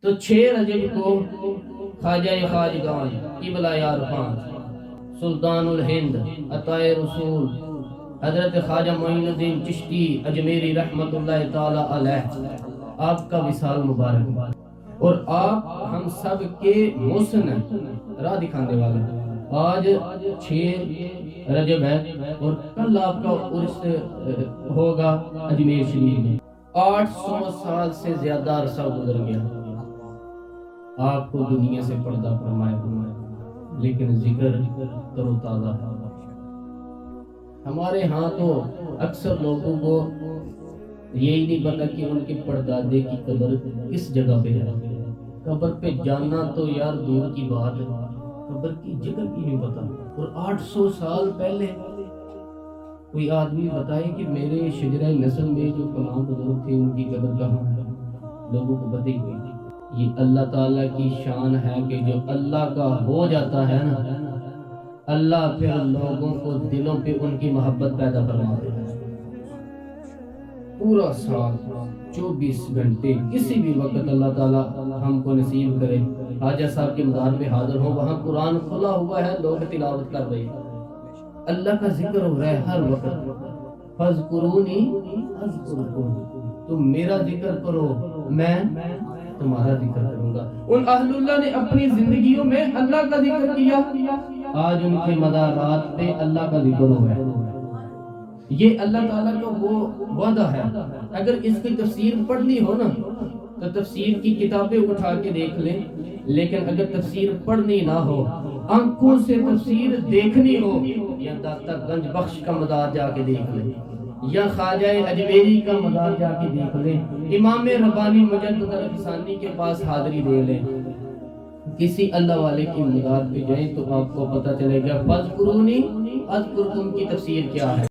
تو 6 رجب کو خواجہ خواجگان قبلہ عرفان سلطان الہند عطائے رسول حضرت خواجہ معین الدین چشتی اجمیری رحمت اللہ تعالی علیہ آپ کا وصال مبارک، اور آپ ہم سب کے محسن راہ دکھانے والے ہیں۔ آج 6 رجب ہے اور کل آپ کا عرس ہوگا اجمیر شریف میں۔ 800 سال سے زیادہ عرصہ گزر گیا، آپ کو دنیا سے پردہ فرمائے ہوئے، لیکن ذکر تر و تازہ ہے۔ ہمارے ہاں تو اکثر لوگوں کو یہی نہیں پتا کہ ان کے پردادے کی قبر کس جگہ پہ ہے۔ قبر پہ جانا تو یار دور کی بات ہے، قبر کی جگہ کی نہیں پتا۔ اور 800 سال پہلے کوئی آدمی بتائے کہ میرے شجرہ نسل میں جو فلاں بزرگ تھے ان کی قبر کہاں ہے، لوگوں کو پتہ ہی نہیں۔ یہ اللہ تعالیٰ کی شان ہے کہ جو اللہ کا ہو جاتا ہے نا، اللہ پھر لوگوں کو دلوں پہ ان کی محبت پیدا فرما دیتا ہے۔ پورا سال 24 گھنٹے کسی بھی وقت اللہ تعالیٰ ہم کو نصیب کرے حاجہ صاحب کے مزار پہ حاضر ہو، وہاں قرآن کھلا ہوا ہے، لوگ تلاوت کر رہے ہیں، اللہ کا ذکر ہو رہا ہے ہر وقت۔ فَاذْكُرُونِي أَذْكُرْكُمْ، تم میرا ذکر کرو میں تمہارا ذکر کروں گا۔ ان اہل اللہ نے اپنی زندگیوں میں اللہ کا ذکر کیا، آج ان کے مزارات پہ اللہ کا ذکر ہو ہے۔ یہ اللہ تعالیٰ کا وہ وعدہ ہے۔ اگر اس کی تفسیر پڑھنی ہو نا تو تفسیر کی کتابیں اٹھا کے دیکھ لیں، لیکن اگر تفسیر پڑھنی نہ ہو، آنکھوں سے تفسیر دیکھنی ہو، یا داتا گنج بخش کا مزار جا کے دیکھ لیں، یا خواجہ اجمیری کا مزار جا کے دیکھ لیں، امام ربانی مجدد الفسانی کے پاس حاضری دے لیں، کسی اللہ والے کی مزار پہ جائیں تو آپ کو پتہ چلے گا فَاذْكُرُونِي أَذْكُرْكُمْ کی تفسیر کیا ہے۔